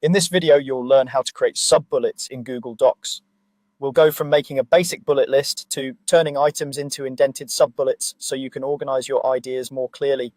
In this video, you'll learn how to create sub-bullets in Google Docs. We'll go from making a basic bullet list to turning items into indented sub-bullets so you can organize your ideas more clearly.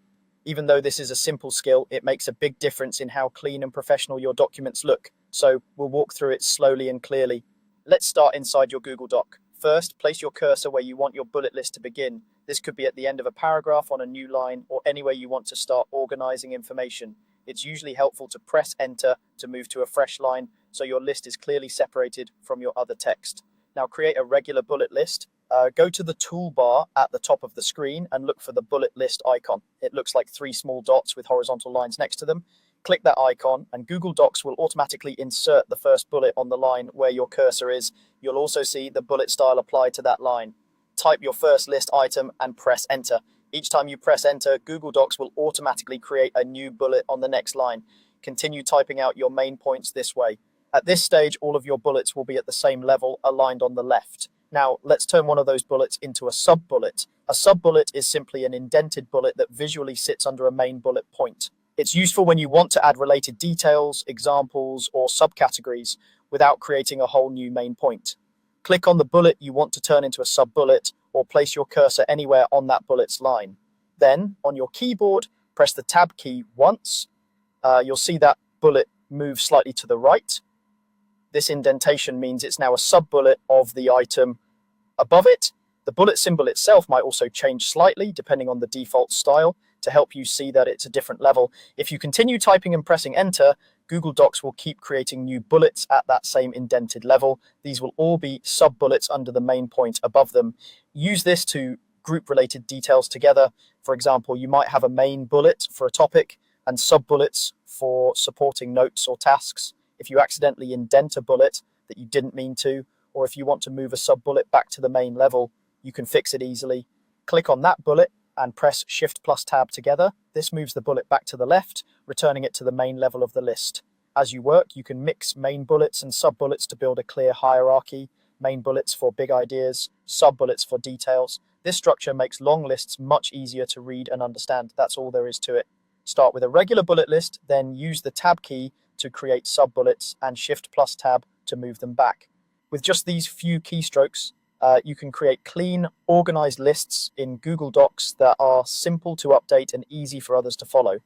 Even though this is a simple skill, it makes a big difference in how clean and professional your documents look. So we'll walk through it slowly and clearly. Let's start inside your Google Doc. First, place your cursor where you want your bullet list to begin. This could be at the end of a paragraph, on a new line, or anywhere you want to start organizing information. It's usually helpful to press enter to move to a fresh line so your list is clearly separated from your other text. Now create a regular bullet list. Go to the toolbar at the top of the screen and look for the bullet list icon. It looks like three small dots with horizontal lines next to them. Click that icon and Google Docs will automatically insert the first bullet on the line where your cursor is. You'll also see the bullet style applied to that line. Type your first list item and press enter. Each time you press enter, Google Docs will automatically create a new bullet on the next line. Continue typing out your main points this way. At this stage, all of your bullets will be at the same level, aligned on the left. Now, let's turn one of those bullets into a sub-bullet. A sub-bullet is simply an indented bullet that visually sits under a main bullet point. It's useful when you want to add related details, examples, or subcategories without creating a whole new main point. Click on the bullet you want to turn into a sub-bullet, or place your cursor anywhere on that bullet's line. Then, on your keyboard, press the Tab key once. You'll see that bullet move slightly to the right. This indentation means it's now a sub-bullet of the item above it. The bullet symbol itself might also change slightly depending on the default style to help you see that it's a different level. If you continue typing and pressing enter, Google Docs will keep creating new bullets at that same indented level. These will all be sub-bullets under the main point above them. Use this to group related details together. For example, you might have a main bullet for a topic and sub-bullets for supporting notes or tasks. If you accidentally indent a bullet that you didn't mean to, or if you want to move a sub-bullet back to the main level, you can fix it easily. Click on that bullet and press Shift plus Tab together. This moves the bullet back to the left, returning it to the main level of the list. As you work, you can mix main bullets and sub-bullets to build a clear hierarchy. Main bullets for big ideas, sub-bullets for details. This structure makes long lists much easier to read and understand. That's all there is to it. Start with a regular bullet list, then use the Tab key to create sub-bullets and Shift plus Tab to move them back. With just these few keystrokes, you can create clean, organized lists in Google Docs that are simple to update and easy for others to follow.